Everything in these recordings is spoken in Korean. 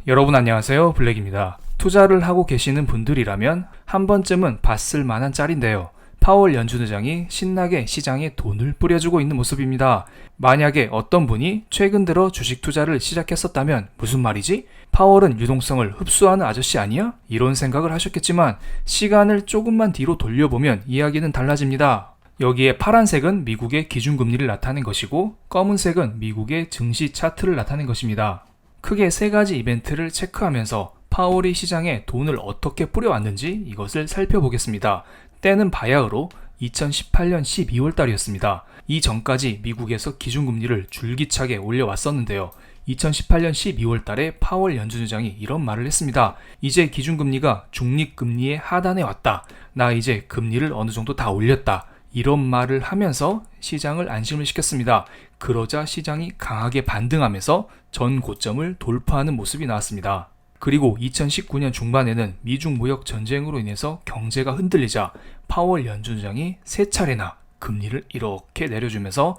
여러분 안녕하세요, 블랙입니다. 투자를 하고 계시는 분들이라면 한 번쯤은 봤을 만한 짤인데요. 파월 연준 의장이 신나게 시장에 돈을 뿌려주고 있는 모습입니다. 만약에 어떤 분이 최근 들어 주식 투자를 시작했었다면 무슨 말이지? 파월은 유동성을 흡수하는 아저씨 아니야? 이런 생각을 하셨겠지만 시간을 조금만 뒤로 돌려보면 이야기는 달라집니다. 여기에 파란색은 미국의 기준금리를 나타낸 것이고 검은색은 미국의 증시 차트를 나타낸 것입니다. 크게 세 가지 이벤트를 체크하면서 파월이 시장에 돈을 어떻게 뿌려왔는지 이것을 살펴보겠습니다. 때는 바야흐로 2018년 12월 달이었습니다. 이 전까지 미국에서 기준금리를 줄기차게 올려왔었는데요. 2018년 12월 달에 파월 연준 의장이 이런 말을 했습니다. 이제 기준금리가 중립금리의 하단에 왔다. 나 이제 금리를 어느 정도 다 올렸다. 이런 말을 하면서 시장을 안심을 시켰습니다. 그러자 시장이 강하게 반등하면서 전 고점을 돌파하는 모습이 나왔습니다. 그리고 2019년 중반에는 미중 무역 전쟁으로 인해서 경제가 흔들리자 파월 연준 의장이 세 차례나 금리를 이렇게 내려주면서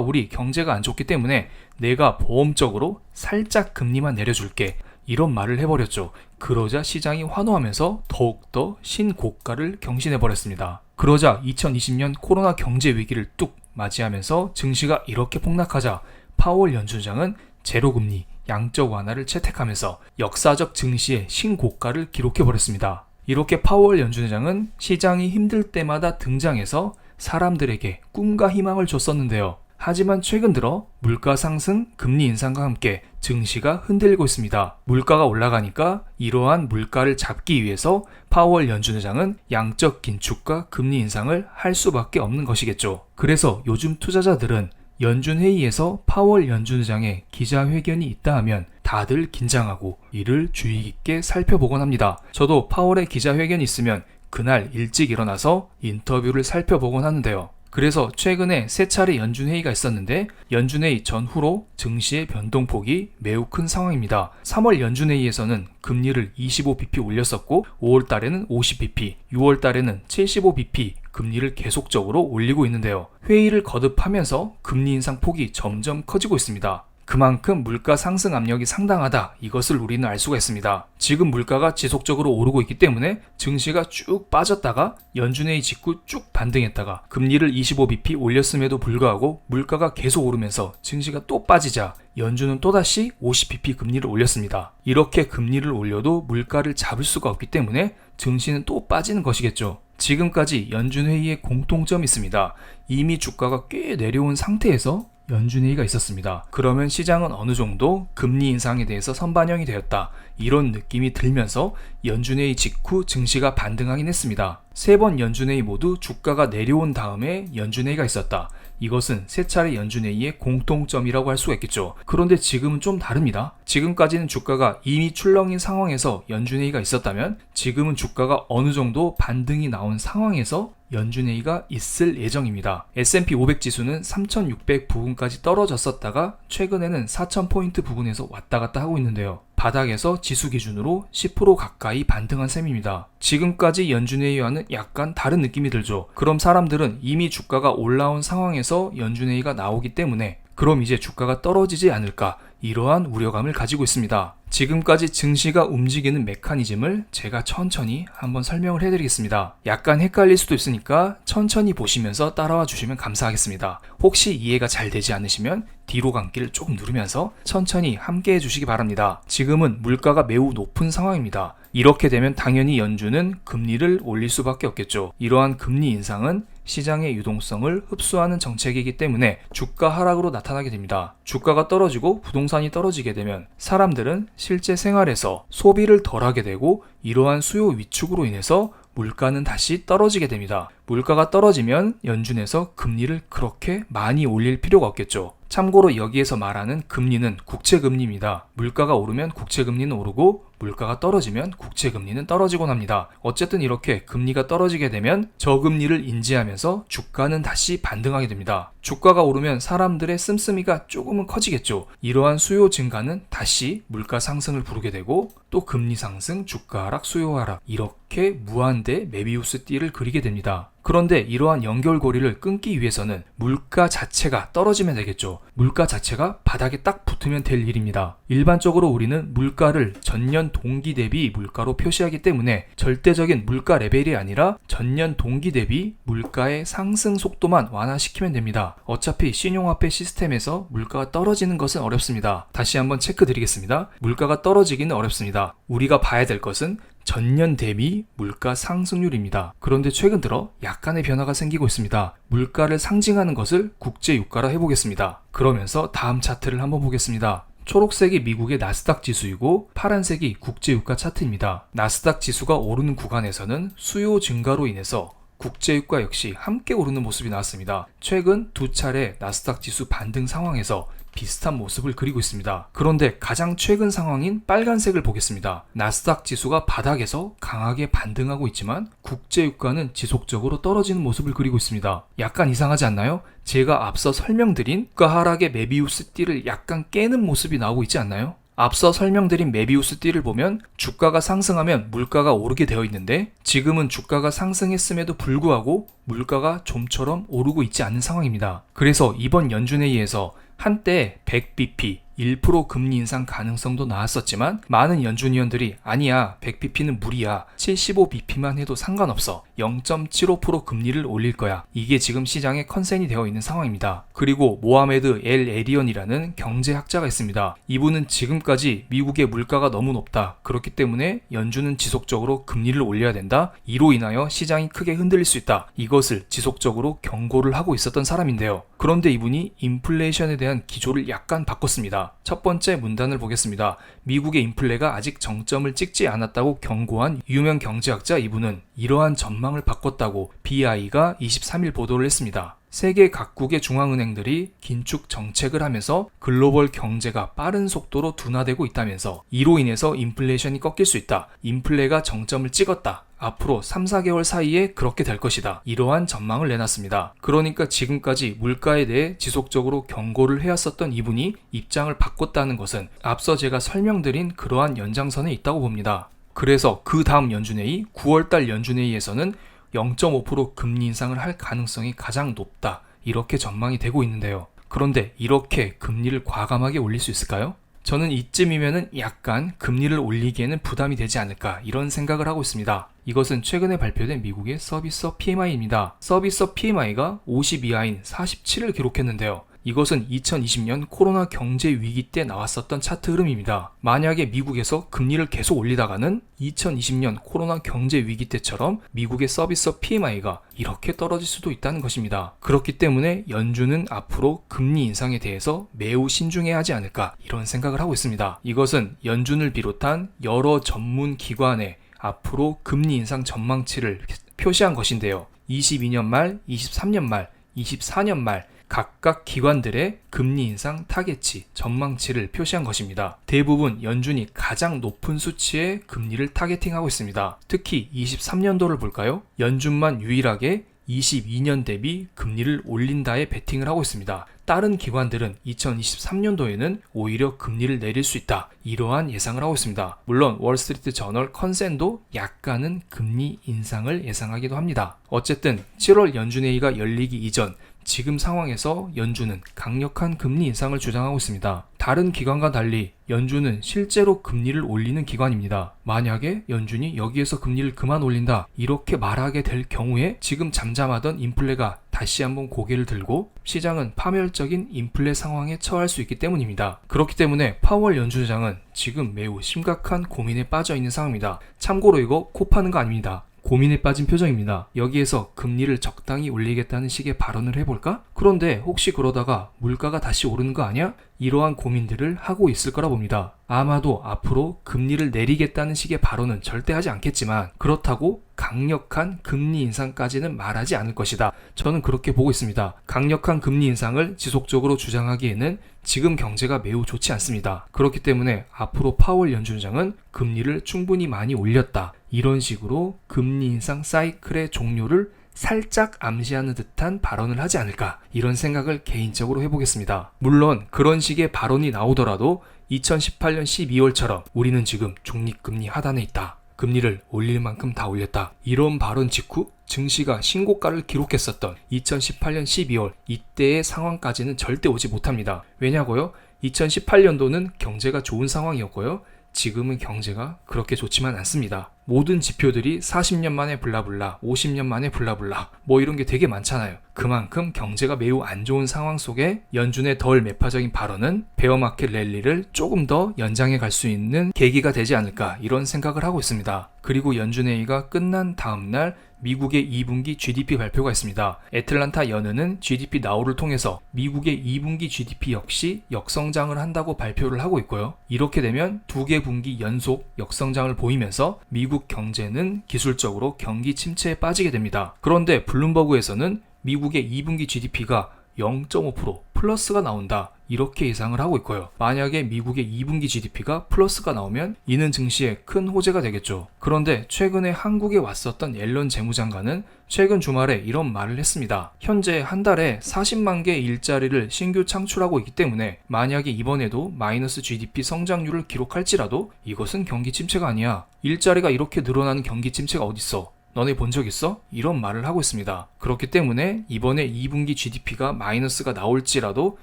우리 경제가 안 좋기 때문에 내가 보험적으로 살짝 금리만 내려줄게. 이런 말을 해버렸죠. 그러자 시장이 환호하면서 더욱더 신고가를 경신해버렸습니다. 그러자 2020년 코로나 경제 위기를 뚝 맞이하면서 증시가 이렇게 폭락하자 파월 연준 의장은 제로금리, 양적 완화를 채택하면서 역사적 증시의 신고가를 기록해버렸습니다. 이렇게 파월 연준 의장은 시장이 힘들 때마다 등장해서 사람들에게 꿈과 희망을 줬었는데요. 하지만 최근 들어 물가 상승, 금리 인상과 함께 증시가 흔들리고 있습니다. 물가가 올라가니까 이러한 물가를 잡기 위해서 파월 연준 의장은 양적 긴축과 금리 인상을 할 수밖에 없는 것이겠죠. 그래서 요즘 투자자들은 연준 회의에서 파월 연준 의장의 기자회견이 있다 하면 다들 긴장하고 이를 주의 깊게 살펴보곤 합니다. 저도 파월의 기자회견이 있으면 그날 일찍 일어나서 인터뷰를 살펴보곤 하는데요. 그래서 최근에 세 차례 연준회의가 있었는데 연준회의 전후로 증시의 변동폭이 매우 큰 상황입니다. 3월 연준회의에서는 금리를 25bp 올렸었고 5월 달에는 50bp, 6월 달에는 75bp 금리를 계속적으로 올리고 있는데요. 회의를 거듭하면서 금리 인상 폭이 점점 커지고 있습니다. 그만큼 물가 상승 압력이 상당하다. 이것을 우리는 알 수가 있습니다. 지금 물가가 지속적으로 오르고 있기 때문에 증시가 쭉 빠졌다가 연준회의 직후 쭉 반등했다가 금리를 25bp 올렸음에도 불구하고 물가가 계속 오르면서 증시가 또 빠지자 연준은 또다시 50bp 금리를 올렸습니다. 이렇게 금리를 올려도 물가를 잡을 수가 없기 때문에 증시는 또 빠지는 것이겠죠. 지금까지 연준회의에 공통점이 있습니다. 이미 주가가 꽤 내려온 상태에서 연준회의가 있었습니다. 그러면 시장은 어느 정도 금리 인상에 대해서 선반영이 되었다. 이런 느낌이 들면서 연준회의 직후 증시가 반등하긴 했습니다. 세 번 연준회의 모두 주가가 내려온 다음에 연준회의가 있었다. 이것은 세 차례 연준회의의 공통점이라고 할 수가 있겠죠. 그런데 지금은 좀 다릅니다. 지금까지는 주가가 이미 출렁인 상황에서 연준회의가 있었다면 지금은 주가가 어느 정도 반등이 나온 상황에서 연준회의가 있을 예정입니다. S&P 500 지수는 3600 부근까지 떨어졌었다가 최근에는 4000포인트 부근에서 왔다 갔다 하고 있는데요. 바닥에서 지수 기준으로 10% 가까이 반등한 셈입니다. 지금까지 연준회의와는 약간 다른 느낌이 들죠. 그럼 사람들은 이미 주가가 올라온 상황에서 연준회의가 나오기 때문에 그럼 이제 주가가 떨어지지 않을까 이러한 우려감을 가지고 있습니다. 지금까지 증시가 움직이는 메커니즘을 제가 천천히 한번 설명을 해드리겠습니다. 약간 헷갈릴 수도 있으니까 천천히 보시면서 따라와 주시면 감사하겠습니다. 혹시 이해가 잘 되지 않으시면 뒤로 감기를 조금 누르면서 천천히 함께 해주시기 바랍니다. 지금은 물가가 매우 높은 상황입니다. 이렇게 되면 당연히 연준은 금리를 올릴 수밖에 없겠죠. 이러한 금리 인상은 시장의 유동성을 흡수하는 정책이기 때문에 주가 하락으로 나타나게 됩니다. 주가가 떨어지고 부동산이 떨어지게 되면 사람들은 실제 생활에서 소비를 덜하게 되고 이러한 수요 위축으로 인해서 물가는 다시 떨어지게 됩니다. 물가가 떨어지면 연준에서 금리를 그렇게 많이 올릴 필요가 없겠죠. 참고로 여기에서 말하는 금리는 국채금리입니다. 물가가 오르면 국채금리는 오르고 물가가 떨어지면 국채금리는 떨어지곤 합니다. 어쨌든 이렇게 금리가 떨어지게 되면 저금리를 인지하면서 주가는 다시 반등하게 됩니다. 주가가 오르면 사람들의 씀씀이가 조금은 커지겠죠. 이러한 수요 증가는 다시 물가 상승을 부르게 되고 또 금리 상승, 주가 하락, 수요 하락 이렇게 무한대 메비우스 띠를 그리게 됩니다. 그런데 이러한 연결고리를 끊기 위해서는 물가 자체가 떨어지면 되겠죠. 물가 자체가 바닥에 딱 붙으면 될 일입니다. 일반적으로 우리는 물가를 전년 동기 대비 물가로 표시하기 때문에 절대적인 물가 레벨이 아니라 전년 동기 대비 물가의 상승 속도만 완화시키면 됩니다. 어차피 신용화폐 시스템에서 물가가 떨어지는 것은 어렵습니다. 다시 한번 체크 드리겠습니다. 물가가 떨어지기는 어렵습니다. 우리가 봐야 될 것은 전년 대비 물가 상승률입니다. 그런데 최근 들어 약간의 변화가 생기고 있습니다. 물가를 상징하는 것을 국제유가로 해보겠습니다. 그러면서 다음 차트를 한번 보겠습니다. 초록색이 미국의 나스닥 지수이고 파란색이 국제유가 차트입니다. 나스닥 지수가 오르는 구간에서는 수요 증가로 인해서 국제유가 역시 함께 오르는 모습이 나왔습니다. 최근 두 차례 나스닥 지수 반등 상황에서 비슷한 모습을 그리고 있습니다. 그런데 가장 최근 상황인 빨간색을 보겠습니다. 나스닥 지수가 바닥에서 강하게 반등하고 있지만 국제유가는 지속적으로 떨어지는 모습을 그리고 있습니다. 약간 이상하지 않나요? 제가 앞서 설명드린 주가 하락의 메비우스 띠를 약간 깨는 모습이 나오고 있지 않나요? 앞서 설명드린 메비우스 띠를 보면 주가가 상승하면 물가가 오르게 되어 있는데 지금은 주가가 상승했음에도 불구하고 물가가 좀처럼 오르고 있지 않는 상황입니다. 그래서 이번 연준회의에서 한때 100bp 1% 금리 인상 가능성도 나왔었지만 많은 연준위원들이 아니야 100bp는 무리야 75bp만 해도 상관없어 0.75% 금리를 올릴 거야. 이게 지금 시장에 컨센이 되어 있는 상황입니다. 그리고 모하메드 엘 에리언이라는 경제학자가 있습니다. 이분은 지금까지 미국의 물가가 너무 높다. 그렇기 때문에 연준은 지속적으로 금리를 올려야 된다. 이로 인하여 시장이 크게 흔들릴 수 있다. 이것을 지속적으로 경고를 하고 있었던 사람인데요. 그런데 이분이 인플레이션에 대한 기조를 약간 바꿨습니다. 첫 번째 문단을 보겠습니다. 미국의 인플레가 아직 정점을 찍지 않았다고 경고한 유명 경제학자 이분은 이러한 전망을 바꿨다고 BI가 23일 보도를 했습니다. 세계 각국의 중앙은행들이 긴축 정책을 하면서 글로벌 경제가 빠른 속도로 둔화되고 있다면서 이로 인해서 인플레이션이 꺾일 수 있다. 인플레가 정점을 찍었다. 앞으로 3, 4개월 사이에 그렇게 될 것이다. 이러한 전망을 내놨습니다. 그러니까 지금까지 물가에 대해 지속적으로 경고를 해왔었던 이분이 입장을 바꿨다는 것은 앞서 제가 설명드린 그러한 연장선에 있다고 봅니다. 그래서 그 다음 연준회의 9월달 연준회의에서는 0.5% 금리 인상을 할 가능성이 가장 높다. 이렇게 전망이 되고 있는데요. 그런데 이렇게 금리를 과감하게 올릴 수 있을까요? 저는 이쯤이면은 약간 금리를 올리기에는 부담이 되지 않을까 이런 생각을 하고 있습니다. 이것은 최근에 발표된 미국의 서비스 PMI입니다. 서비스 PMI가 50 이하인 47을 기록했는데요. 이것은 2020년 코로나 경제 위기 때 나왔었던 차트 흐름입니다. 만약에 미국에서 금리를 계속 올리다가는 2020년 코로나 경제 위기 때처럼 미국의 서비스 PMI가 이렇게 떨어질 수도 있다는 것입니다. 그렇기 때문에 연준은 앞으로 금리 인상에 대해서 매우 신중해야 하지 않을까 이런 생각을 하고 있습니다. 이것은 연준을 비롯한 여러 전문 기관의 앞으로 금리 인상 전망치를 표시한 것인데요. 22년 말, 23년 말, 24년 말 각각 기관들의 금리 인상 타겟치, 전망치를 표시한 것입니다. 대부분 연준이 가장 높은 수치의 금리를 타겟팅하고 있습니다. 특히 23년도를 볼까요? 연준만 유일하게 22년 대비 금리를 올린다에 베팅을 하고 있습니다. 다른 기관들은 2023년도에는 오히려 금리를 내릴 수 있다. 이러한 예상을 하고 있습니다. 물론 월스트리트 저널 컨센도 약간은 금리 인상을 예상하기도 합니다. 어쨌든 7월 연준회의가 열리기 이전 지금 상황에서 연준은 강력한 금리 인상을 주장하고 있습니다. 다른 기관과 달리 연준은 실제로 금리를 올리는 기관입니다. 만약에 연준이 여기에서 금리를 그만 올린다 이렇게 말하게 될 경우에 지금 잠잠하던 인플레가 다시 한번 고개를 들고 시장은 파멸적인 인플레 상황에 처할 수 있기 때문입니다. 그렇기 때문에 파월 연준의장은 지금 매우 심각한 고민에 빠져 있는 상황입니다. 참고로 이거 코 파는 거 아닙니다. 고민에 빠진 표정입니다. 여기에서 금리를 적당히 올리겠다는 식의 발언을 해볼까? 그런데 혹시 그러다가 물가가 다시 오르는 거 아니야? 이러한 고민들을 하고 있을 거라 봅니다. 아마도 앞으로 금리를 내리겠다는 식의 발언은 절대 하지 않겠지만 그렇다고 강력한 금리 인상까지는 말하지 않을 것이다. 저는 그렇게 보고 있습니다. 강력한 금리 인상을 지속적으로 주장하기에는 지금 경제가 매우 좋지 않습니다. 그렇기 때문에 앞으로 파월 연준의장은 금리를 충분히 많이 올렸다. 이런 식으로 금리 인상 사이클의 종료를 살짝 암시하는 듯한 발언을 하지 않을까 이런 생각을 개인적으로 해보겠습니다. 물론 그런 식의 발언이 나오더라도 2018년 12월처럼 우리는 지금 중립금리 하단에 있다. 금리를 올릴 만큼 다 올렸다. 이런 발언 직후 증시가 신고가를 기록했었던 2018년 12월 이때의 상황까지는 절대 오지 못합니다. 왜냐고요? 2018년도는 경제가 좋은 상황이었고요. 지금은 경제가 그렇게 좋지만 않습니다. 모든 지표들이 40년 만에 블라블라, 50년 만에 블라블라 뭐 이런 게 되게 많잖아요. 그만큼 경제가 매우 안 좋은 상황 속에 연준의 덜 매파적인 발언은 베어마켓 랠리를 조금 더 연장해 갈 수 있는 계기가 되지 않을까 이런 생각을 하고 있습니다. 그리고 연준회의가 끝난 다음날 미국의 2분기 GDP 발표가 있습니다. 애틀란타 연은은 GDP 나우를 통해서 미국의 2분기 GDP 역시 역성장을 한다고 발표를 하고 있고요. 이렇게 되면 두 개 분기 연속 역성장을 보이면서 미국 경제는 기술적으로 경기 침체에 빠지게 됩니다. 그런데 블룸버그에서는 미국의 2분기 GDP가 0.5% 플러스가 나온다 이렇게 예상을 하고 있고요. 만약에 미국의 2분기 GDP가 플러스가 나오면 이는 증시에 큰 호재가 되겠죠. 그런데 최근에 한국에 왔었던 옐런 재무장관은 최근 주말에 이런 말을 했습니다. 현재 한 달에 40만 개 일자리를 신규 창출하고 있기 때문에 만약에 이번에도 마이너스 GDP 성장률을 기록할지라도 이것은 경기 침체가 아니야. 일자리가 이렇게 늘어나는 경기 침체가 어딨어? 너네 본 적 있어? 이런 말을 하고 있습니다. 그렇기 때문에 이번에 2분기 GDP가 마이너스가 나올지라도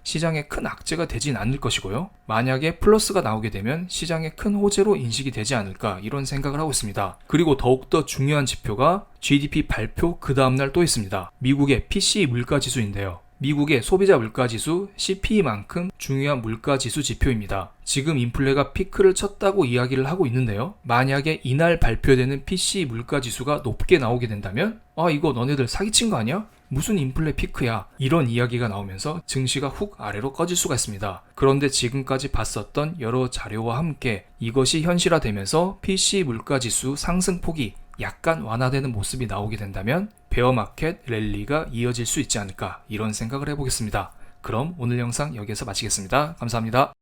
시장에 큰 악재가 되진 않을 것이고요. 만약에 플러스가 나오게 되면 시장에 큰 호재로 인식이 되지 않을까 이런 생각을 하고 있습니다. 그리고 더욱더 중요한 지표가 GDP 발표 그 다음날 또 있습니다. 미국의 PCE 물가지수인데요. 미국의 소비자 물가지수 CPI만큼 중요한 물가지수 지표입니다. 지금 인플레가 피크를 쳤다고 이야기를 하고 있는데요. 만약에 이날 발표되는 PCE 물가지수가 높게 나오게 된다면 이거 너네들 사기친 거 아니야? 무슨 인플레 피크야? 이런 이야기가 나오면서 증시가 훅 아래로 꺼질 수가 있습니다. 그런데 지금까지 봤었던 여러 자료와 함께 이것이 현실화되면서 PCE 물가지수 상승폭이 약간 완화되는 모습이 나오게 된다면 베어마켓 랠리가 이어질 수 있지 않을까 이런 생각을 해보겠습니다. 그럼 오늘 영상 여기에서 마치겠습니다. 감사합니다.